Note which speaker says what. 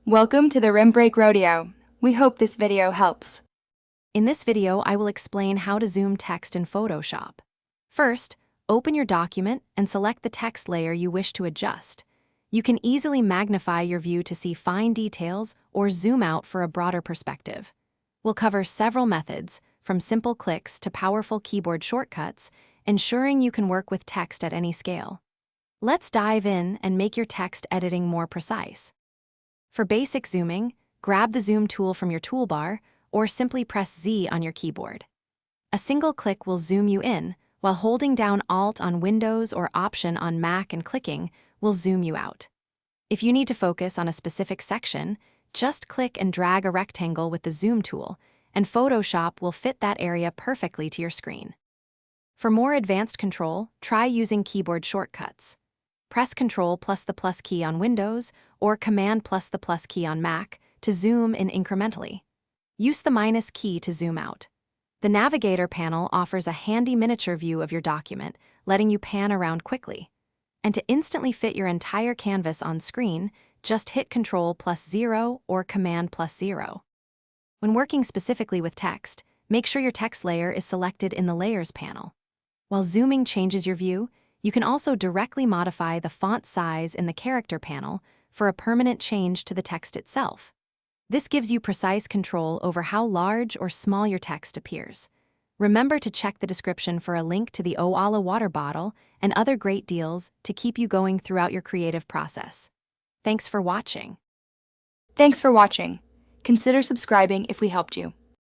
Speaker 1: Welcome to the Rim Break Rodeo. We hope this video helps.
Speaker 2: In this video, I will explain how to zoom text in Photoshop. First, open your document and select the text layer you wish to adjust. You can easily magnify your view to see fine details or zoom out for a broader perspective. We'll cover several methods, from simple clicks to powerful keyboard shortcuts, ensuring you can work with text at any scale. Let's dive in and make your text editing more precise. For basic zooming, grab the zoom tool from your toolbar or simply press Z on your keyboard. A single click will zoom you in, while holding down Alt on Windows or Option on Mac and clicking will zoom you out. If you need to focus on a specific section, just click and drag a rectangle with the zoom tool, and Photoshop will fit that area perfectly to your screen. For more advanced control, try using keyboard shortcuts. Press Ctrl plus the plus key on Windows or Command plus the plus key on Mac to zoom in incrementally. Use the minus key to zoom out. The Navigator panel offers a handy miniature view of your document, letting you pan around quickly. And to instantly fit your entire canvas on screen, just hit Ctrl plus 0 or Command plus 0. When working specifically with text, make sure your text layer is selected in the Layers panel. While zooming changes your view, you can also directly modify the font size in the Character panel for a permanent change to the text itself. This gives you precise control over how large or small your text appears. Remember to check the description for a link to the Oala water bottle and other great deals to keep you going throughout your creative process. Thanks for watching.
Speaker 1: Thanks for watching. Consider subscribing if we helped you.